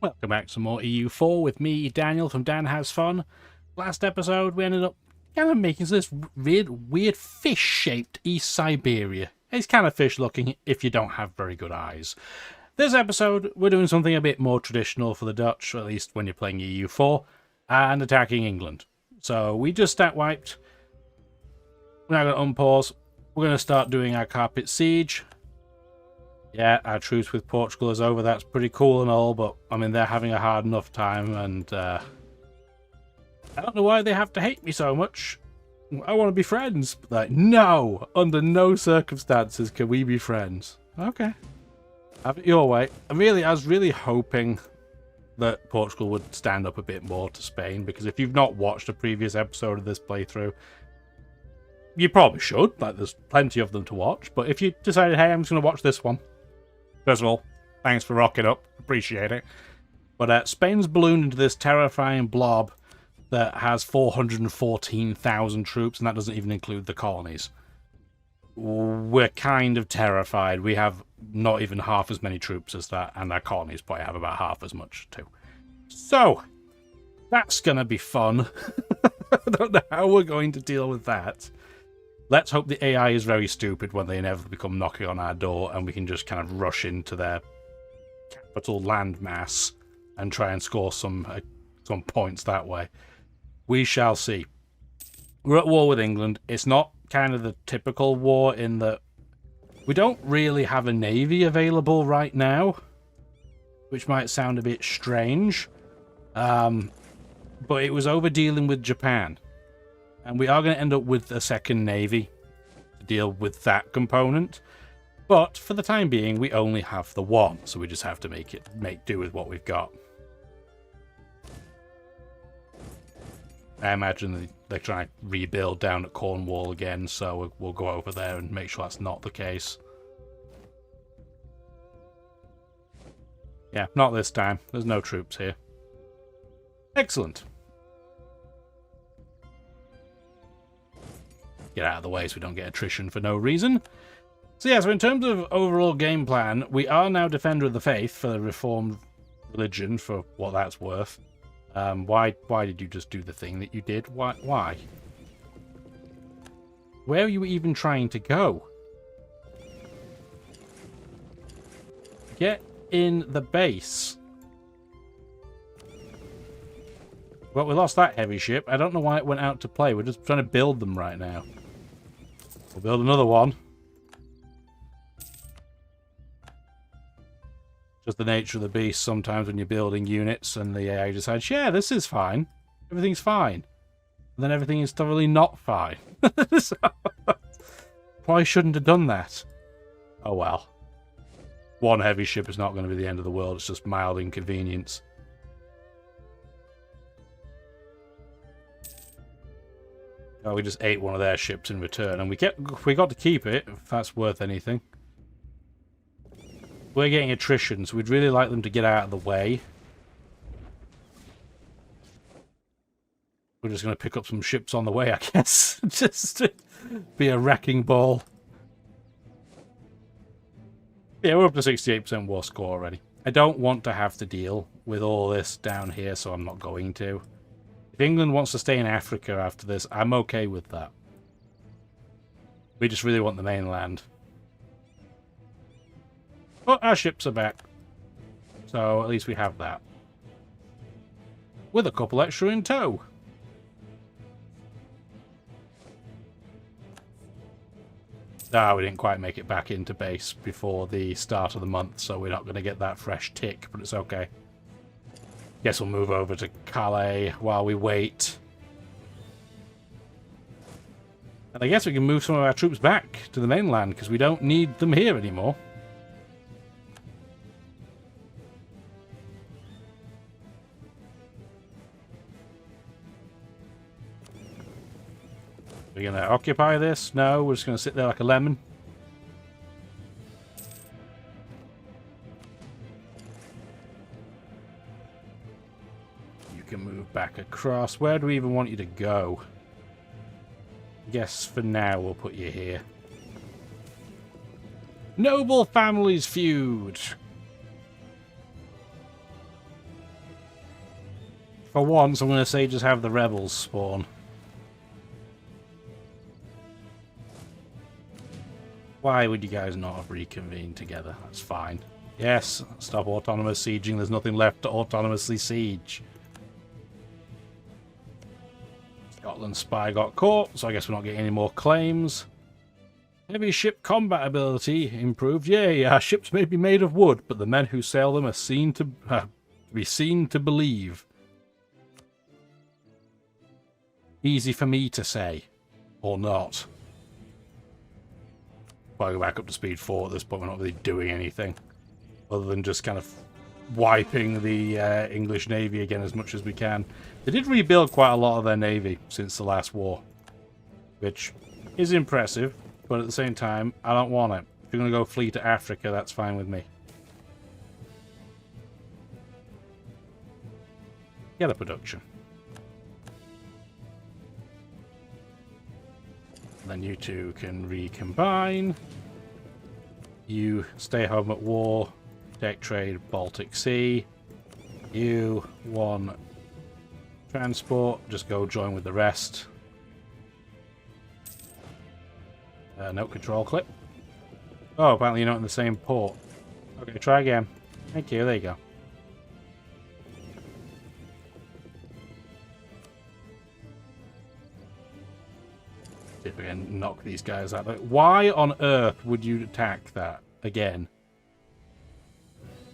Welcome back to some more EU4 with me, Daniel from Dan Has Fun. Last episode, we ended up kind of making this weird fish-shaped East Siberia. It's kind of fish-looking if you don't have very good eyes. This episode, we're doing something a bit more traditional for the Dutch, at least when you're playing EU4, and attacking England. So we just stat-wiped. We're now going to unpause. We're going to start doing our carpet siege. Yeah, our truce with Portugal is over. That's pretty cool and all, but I mean, they're having a hard enough time, and I don't know why they have to hate me so much. I want to be friends. Like, no! Under no circumstances can we be friends. Okay. Have it your way. I was really hoping that Portugal would stand up a bit more to Spain, because if you've not watched a previous episode of this playthrough, you probably should. Like, there's plenty of them to watch, but if you decided, hey, I'm just going to watch this one, first of all, thanks for rocking up. Appreciate it. But Spain's ballooned into this terrifying blob that has 414,000 troops, and that doesn't even include the colonies. We're kind of terrified. We have not even half as many troops as that, and our colonies probably have about half as much too. So, that's going to be fun. I don't know how we're going to deal with that. Let's hope the AI is very stupid when they inevitably come knocking on our door, and we can just kind of rush into their capital landmass and try and score some points that way. We shall see. We're at war with England. It's not kind of the typical war in that we don't really have a navy available right now, which might sound a bit strange, but it was over dealing with Japan. And we are going to end up with a second navy to deal with that component. But for the time being, we only have the one, so we just have to make do with what we've got. I imagine they're trying to rebuild down at Cornwall again, so we'll go over there and make sure that's not the case. Yeah, not this time. There's no troops here. Excellent. Get out of the way so we don't get attrition for no reason. So yeah, so in terms of overall game plan, we are now Defender of the Faith for the Reformed religion, for what that's worth. Why did you just do the thing that you did? Why? Where are you even trying to go? Get in the base. Well, we lost that heavy ship. I don't know why it went out to play. We're just trying to build them right now. We'll build another one. Just the nature of the beast sometimes when you're building units and the AI decides, yeah, this is fine. Everything's fine. And then everything is thoroughly not fine. So, probably shouldn't have done that. Oh well. One heavy ship is not going to be the end of the world. It's just mild inconvenience. Oh, we just ate one of their ships in return, and we got to keep it, if that's worth anything. We're getting attrition, so we'd really like them to get out of the way. We're just going to pick up some ships on the way, I guess. Just to be a wrecking ball. Yeah, we're up to 68% war score already. I don't want to have to deal with all this down here, so I'm not going to. If England wants to stay in Africa after this, I'm okay with that. We just really want the mainland. But our ships are back. So at least we have that. With a couple extra in tow. Ah, we didn't quite make it back into base before the start of the month, so we're not going to get that fresh tick, but it's okay. Guess we'll move over to Calais while we wait. And I guess we can move some of our troops back to the mainland, because we don't need them here anymore. We're going to occupy this? No, we're just going to sit there like a lemon. You can move back across. Where do we even want you to go? I guess for now we'll put you here. Noble families feud. For once, I'm going to say just have the rebels spawn. Why would you guys not have reconvened together? That's fine. Yes, stop autonomous sieging. There's nothing left to autonomously siege. Scotland spy got caught, so I guess we're not getting any more claims. Heavy ship combat ability improved. Yay, our ships may be made of wood, but the men who sail them are seen to be seen to believe. Easy for me to say. Or not. If I go back up to speed 4 at this point, we're not really doing anything. Other than just kind of wiping the English Navy again as much as we can. They did rebuild quite a lot of their Navy since the last war. Which is impressive, but at the same time, I don't want it. If you're going to go flee to Africa, that's fine with me. Get a production. Then you two can recombine. You stay home at war. Tech trade Baltic Sea. You, 1 transport. Just go join with the rest. Note control clip. Oh, apparently you're not in the same port. Okay, try again. Thank you, there you go. See if we can knock these guys out. Like, why on earth would you attack that again?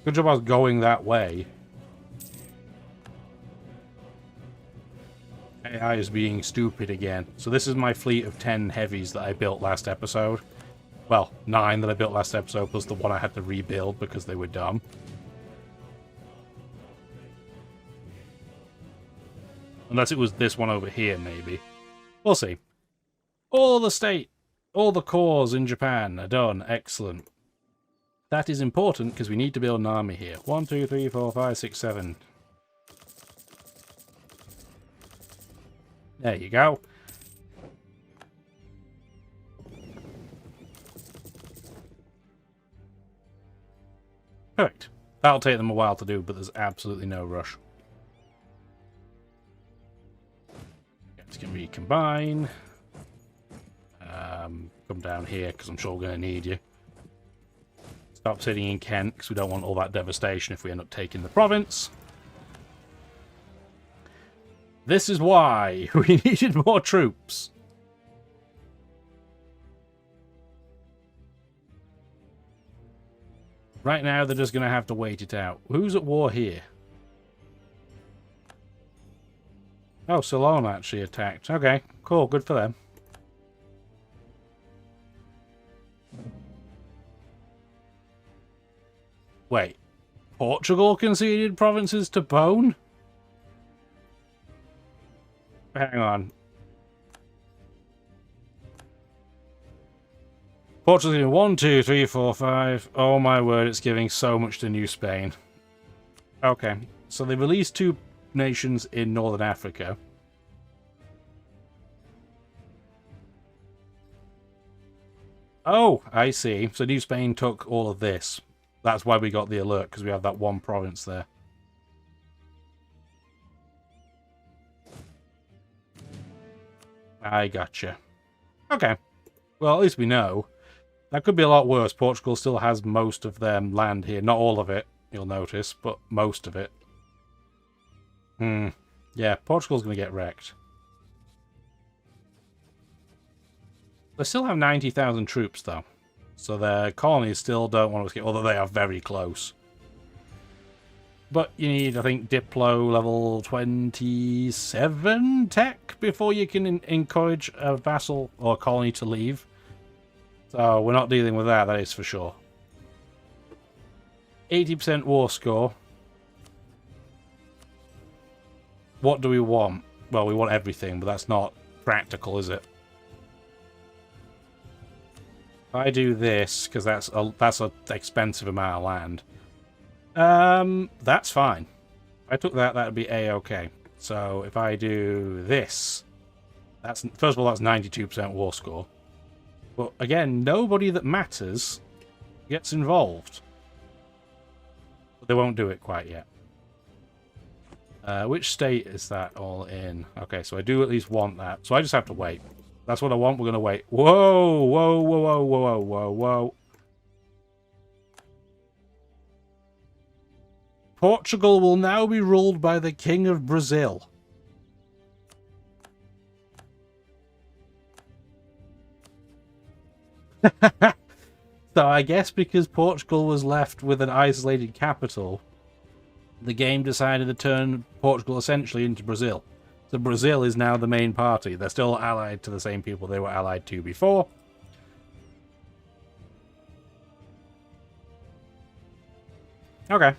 Good job I was going that way. AI is being stupid again. So this is my fleet of 10 heavies that I built last episode. Well, 9 that I built last episode, plus the one I had to rebuild because they were dumb. Unless it was this one over here, maybe. We'll see. All the cores in Japan are done. Excellent. That is important because we need to build an army here. 1, 2, 3, 4, 5, 6, 7. There you go. Perfect. That'll take them a while to do, but there's absolutely no rush. Guys can recombine. Come down here because I'm sure we're going to need you. Stop sitting in Kent because we don't want all that devastation if we end up taking the province. This is why we needed more troops. Right now, they're just going to have to wait it out. Who's at war here? Oh, Ceylon actually attacked. Okay, cool. Good for them. Wait. Portugal conceded provinces to Bone? Hang on. Portugal's giving 1, 2, 3, 4, 5. Oh my word, it's giving so much to New Spain. Okay, so they released 2 nations in Northern Africa. Oh, I see. So New Spain took all of this. That's why we got the alert, because we have that 1 province there. I gotcha. Okay. Well, at least we know. That could be a lot worse. Portugal still has most of their land here. Not all of it, you'll notice, but most of it. Yeah, Portugal's going to get wrecked. They still have 90,000 troops, though. So their colonies still don't want to escape, although they are very close. But you need, I think, Diplo level 27 tech before you can encourage a vassal or a colony to leave. So we're not dealing with that, that is for sure. 80% war score. What do we want? Well, we want everything, but that's not practical, is it? If I do this, because that's a expensive amount of land. That's fine. If I took that, that'd be A-okay. So if I do this, that's first of all, that's 92% war score. But again, nobody that matters gets involved. But they won't do it quite yet. Which state is that all in? Okay, so I do at least want that. So I just have to wait. That's what I want. We're going to wait. Whoa, whoa, whoa, whoa, whoa, whoa, whoa. Portugal will now be ruled by the King of Brazil. So I guess because Portugal was left with an isolated capital, the game decided to turn Portugal essentially into Brazil. So Brazil is now the main party. They're still allied to the same people they were allied to before. Okay.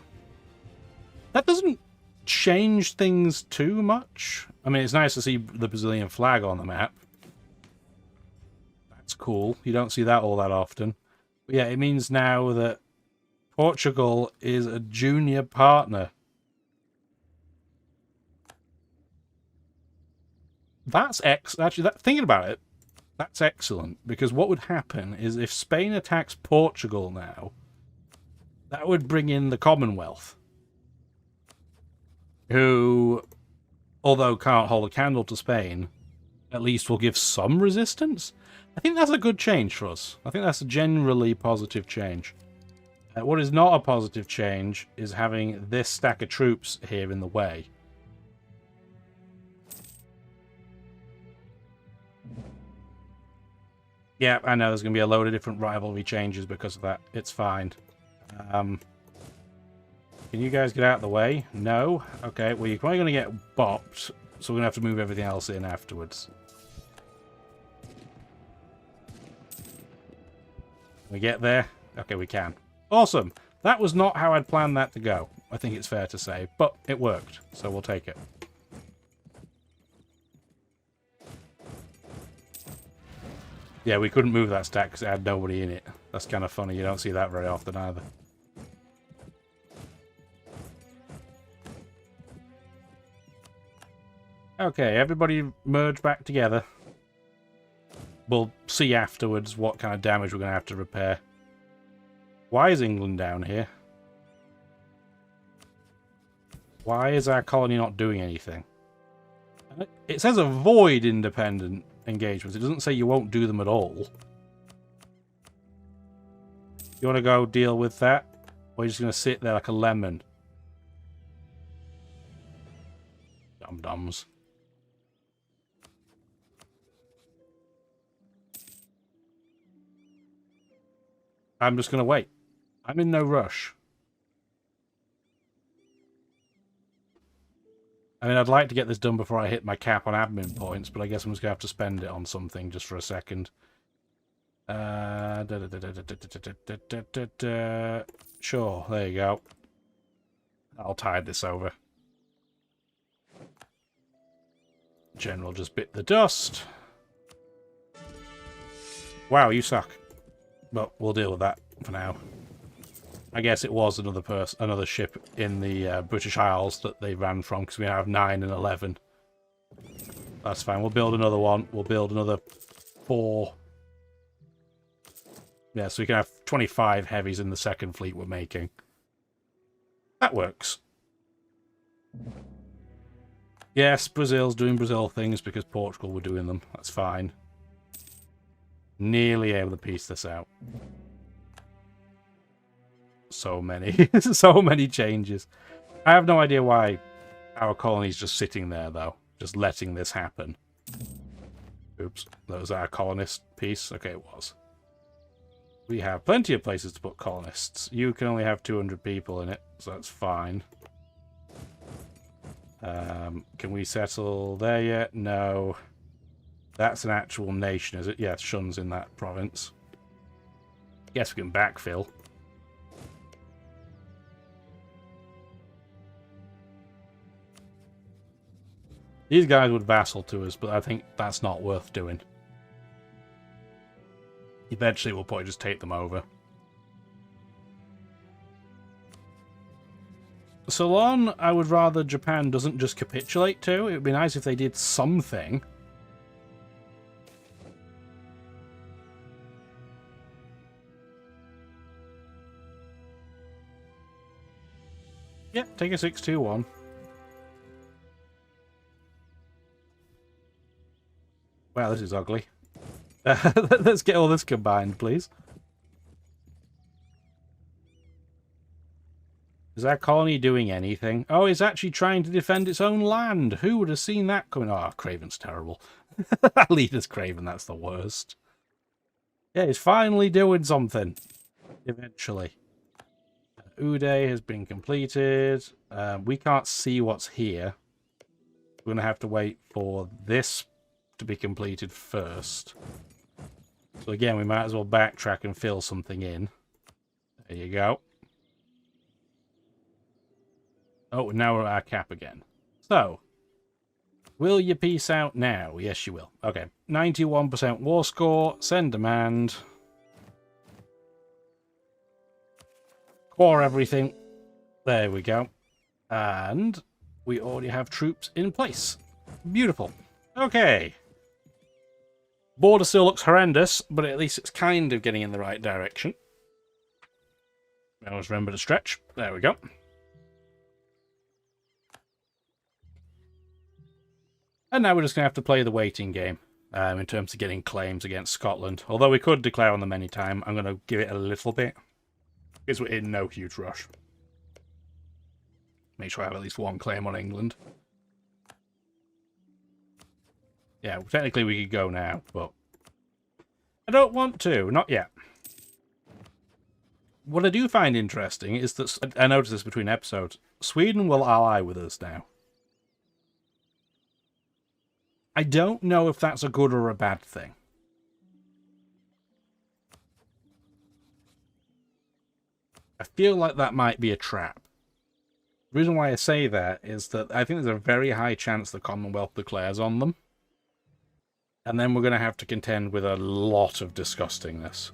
That doesn't change things too much. I mean, it's nice to see the Brazilian flag on the map. That's cool. You don't see that all that often. But yeah, it means now that Portugal is a junior partner. That's actually, thinking about it, that's excellent. Because what would happen is if Spain attacks Portugal now, that would bring in the Commonwealth, who, although can't hold a candle to Spain, at least will give some resistance. I think that's a good change for us. I think that's a generally positive change. What is not a positive change is having this stack of troops here in the way. Yeah, I know there's going to be a load of different rivalry changes because of that. It's fine. Can you guys get out of the way? No? Okay, well, you're probably going to get bopped, so we're going to have to move everything else in afterwards. Can we get there? Okay, we can. Awesome! That was not how I'd planned that to go, I think it's fair to say, but it worked, so we'll take it. Yeah, we couldn't move that stack because it had nobody in it. That's kind of funny, you don't see that very often either. Okay, everybody merge back together. We'll see afterwards what kind of damage we're going to have to repair. Why is England down here? Why is our colony not doing anything? It says avoid independent engagements. It doesn't say you won't do them at all. You want to go deal with that? Or are you just going to sit there like a lemon? Dum-dums. I'm just going to wait. I'm in no rush. I mean, I'd like to get this done before I hit my cap on admin points, but I guess I'm just going to have to spend it on something just for a second. Sure, there you go. I'll tide this over. General just bit the dust. Wow, you suck. But we'll deal with that for now. I guess it was another ship in the British Isles that they ran from, because we have 9 and 11. That's fine. We'll build another one. We'll build another 4. Yeah, so we can have 25 heavies in the second fleet we're making. That works. Yes, Brazil's doing Brazil things because Portugal were doing them. That's fine. Nearly able to piece this out. So many. So many changes. I have no idea why our colony's just sitting there, though. Just letting this happen. Oops. That was our colonist piece? Okay, it was. We have plenty of places to put colonists. You can only have 200 people in it, so that's fine. Can we settle there yet? No. That's an actual nation, is it? Yeah, Shun's in that province. Guess we can backfill. These guys would vassal to us, but I think that's not worth doing. Eventually we'll probably just take them over. Ceylon, I would rather Japan doesn't just capitulate to. It would be nice if they did something. Yep, take a 6-2-1. Wow, this is ugly. Let's get all this combined, please. Is our colony doing anything? Oh, it's actually trying to defend its own land. Who would have seen that coming? Oh, Craven's terrible. Leader's Craven, that's the worst. Yeah, he's finally doing something. Eventually. Uday has been completed. We can't see what's here. We're going to have to wait for this to be completed first. So again, we might as well backtrack and fill something in. There you go. Oh, now we're at our cap again. So, will you peace out now? Yes, you will. Okay, 91% war score. Send demand. Core everything. There we go. And we already have troops in place. Beautiful. Okay. Border still looks horrendous, but at least it's kind of getting in the right direction. Always remember to stretch. There we go. And now we're just going to have to play the waiting game in terms of getting claims against Scotland. Although we could declare on them any time, I'm going to give it a little bit. Because we're in no huge rush. Make sure I have at least one claim on England. Yeah, technically we could go now, but I don't want to. Not yet. What I do find interesting is that, I noticed this between episodes, Sweden will ally with us now. I don't know if that's a good or a bad thing. I feel like that might be a trap. The reason why I say that is that I think there's a very high chance the Commonwealth declares on them. And then we're going to have to contend with a lot of disgustingness.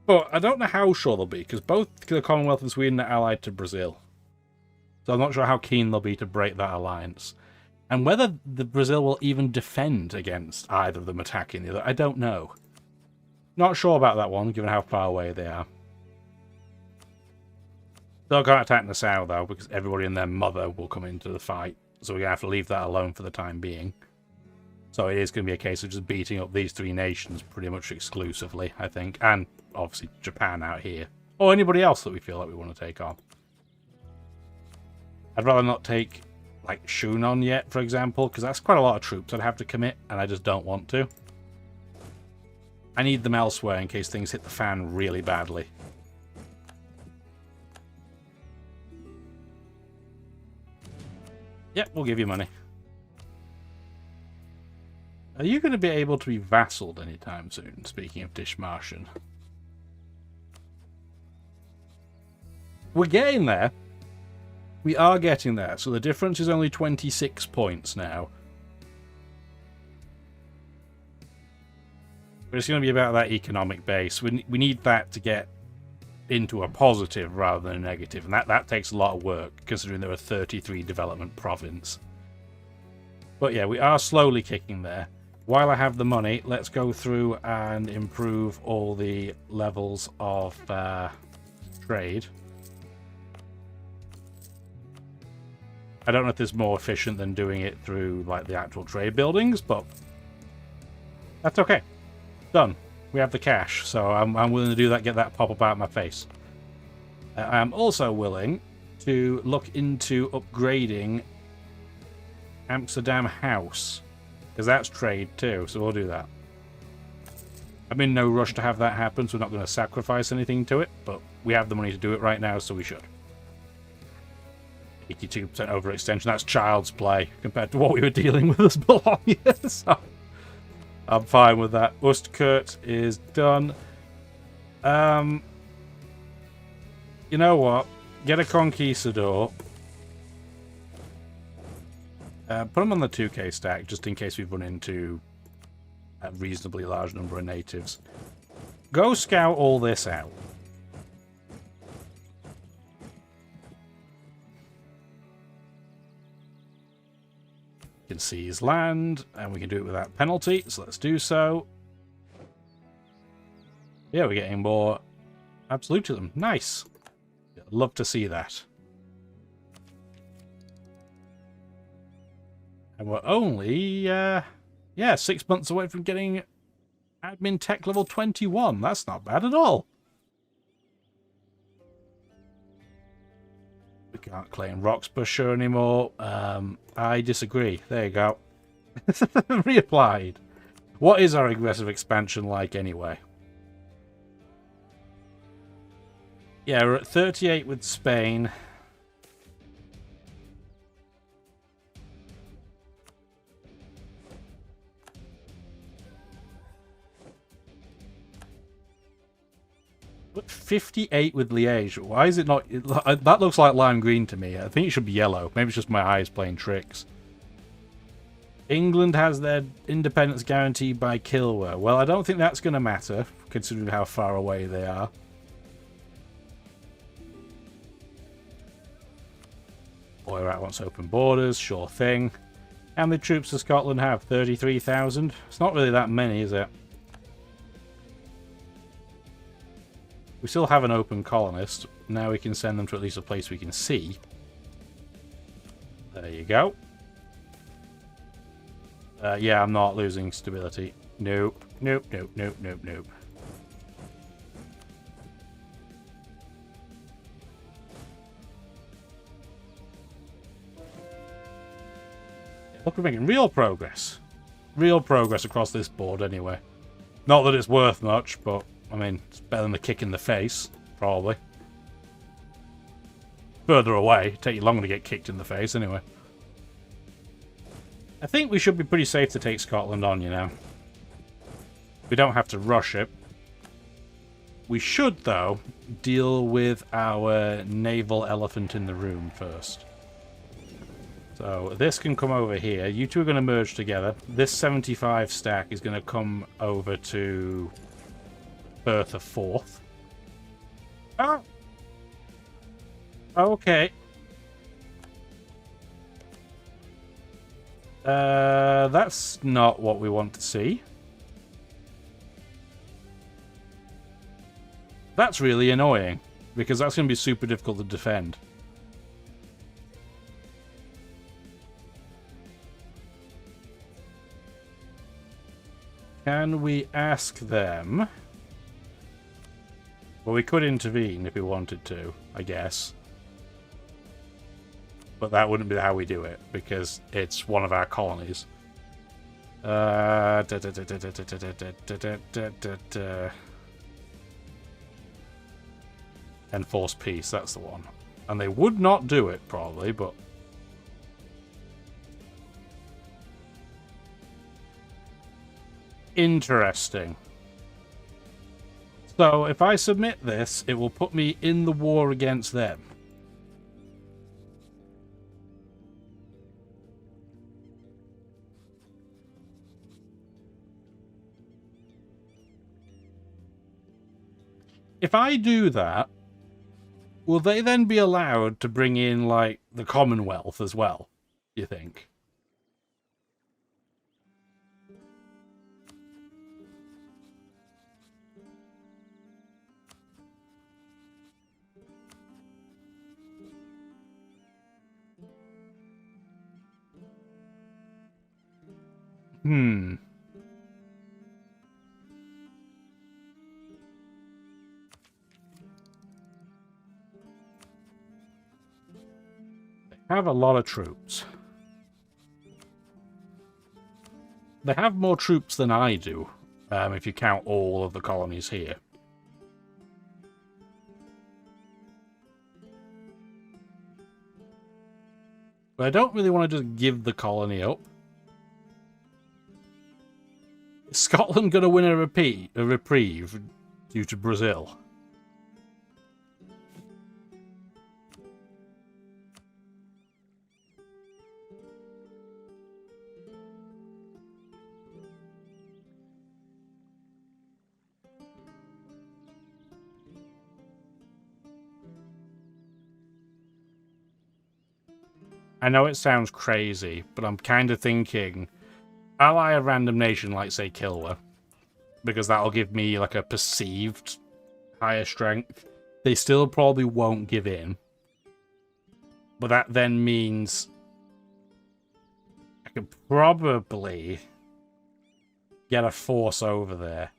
But I don't know how sure they'll be, because both the Commonwealth and Sweden are allied to Brazil. So I'm not sure how keen they'll be to break that alliance. And whether the Brazil will even defend against either of them attacking the other, I don't know. Not sure about that one, given how far away they are. They'll can't attack Nassau, though, because everybody and their mother will come into the fight. So we're going to have to leave that alone for the time being. So it is going to be a case of just beating up these three nations pretty much exclusively, I think. And obviously Japan out here. Or anybody else that we feel like we want to take on. I'd rather not take, like, Shunon yet, for example, because that's quite a lot of troops I'd have to commit, and I just don't want to. I need them elsewhere in case things hit the fan really badly. Yep, we'll give you money. Are you going to be able to be vassaled anytime soon, speaking of Dishmartian? We're getting there. We are getting there, so the difference is only 26 points now. But it's going to be about that economic base. We need that to get into a positive rather than a negative, and that takes a lot of work, considering there are 33 development province. But yeah, we are slowly kicking there. While I have the money, let's go through and improve all the levels of trade. I don't know if this is more efficient than doing it through like the actual trade buildings, but that's okay. Done. We have the cash, so I'm willing to do that, get that pop-up out of my face. I'm also willing to look into upgrading Amsterdam House, because that's trade too, so we'll do that. I'm in no rush to have that happen, so we're not going to sacrifice anything to it, but we have the money to do it right now, so we should. 82% overextension, that's child's play compared to what we were dealing with as belonging, so I'm fine with that. Ustkurt is done. You know what? Get a conquistador. Put them on the 2k stack, just in case we've run into a reasonably large number of natives. Go scout all this out. Can seize land, and we can do it without penalty, so let's do so. Yeah, we're getting more absolutism. Nice. Love to see that. And we're only, yeah, 6 months away from getting admin tech level 21. That's not bad at all. We can't claim Roxburghshire anymore. I disagree. There you go. Reapplied. What is our aggressive expansion like anyway? Yeah, we're at 38 with Spain. But 58 with Liège. Why is it not... That looks like lime green to me. I think it should be yellow. Maybe it's just my eyes playing tricks. England has their independence guaranteed by Kilwa. Well, I don't think that's going to matter, considering how far away they are. Boyrat wants open borders. Sure thing. How many troops does Scotland have? 33,000? It's not really that many, is it? We still have an open colonist. Now we can send them to at least a place we can see. There you go. Yeah, I'm not losing stability. Nope. Nope, nope, nope, nope, nope. Look, we're making real progress. Real progress across this board anyway. Not that it's worth much, but... I mean, it's better than a kick in the face, probably. Further away, it'd take you longer to get kicked in the face, anyway. I think we should be pretty safe to take Scotland on, you know. We don't have to rush it. We should, though, deal with our naval elephant in the room first. So, this can come over here. You two are going to merge together. This 75 stack is going to come over to... Bertha 4th. Oh! Okay. That's not what we want to see. That's really annoying, because that's going to be super difficult to defend. Can we ask them... Well, we could intervene if we wanted to, I guess. But that wouldn't be how we do it, because it's one of our colonies. Enforce peace, that's the one. And they would not do it, probably, but... Interesting. So, if I submit this, it will put me in the war against them. If I do that, will they then be allowed to bring in, like, the Commonwealth as well, you think? Hmm. They have a lot of troops. They have more troops than I do, if you count all of the colonies here. But I don't really want to just give the colony up. Is Scotland going to win a reprieve due to Brazil? I know it sounds crazy, but I'm kind of thinking... Ally a random nation like, say, Kilwa, because that'll give me, like, a perceived higher strength. They still probably won't give in. But that then means... I could probably get a force over there.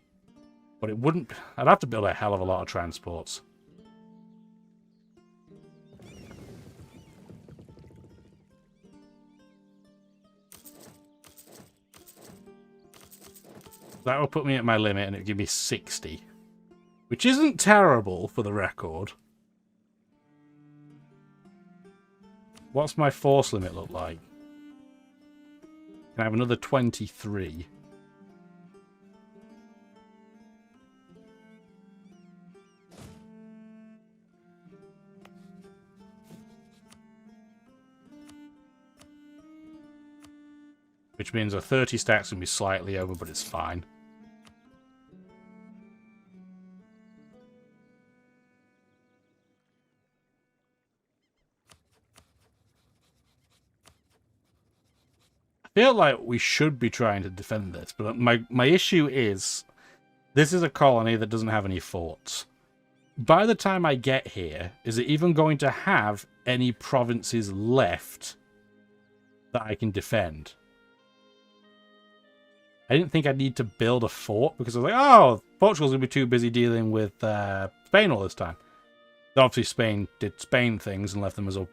But it wouldn't... I'd have to build a hell of a lot of transports. That will put me at my limit and it would give me 60. Which isn't terrible for the record. What's my force limit look like? Can I have another 23? Which means a 30 stack's going to be slightly over, but it's fine. I feel like we should be trying to defend this, but my issue is this is a colony that doesn't have any forts. By the time I get here, is it even going to have any provinces left that I can defend? I didn't think I'd need to build a fort because I was like, oh, Portugal's going to be too busy dealing with Spain all this time. Obviously, Spain did Spain things and left them as a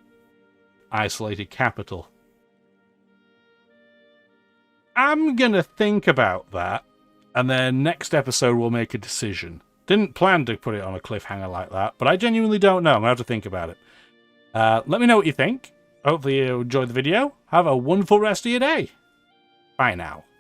isolated capital. I'm going to think about that, and then next episode we'll make a decision. Didn't plan to put it on a cliffhanger like that, but I genuinely don't know. I'm going to have to think about it. Let me know what you think. Hopefully you enjoyed the video. Have a wonderful rest of your day. Bye now.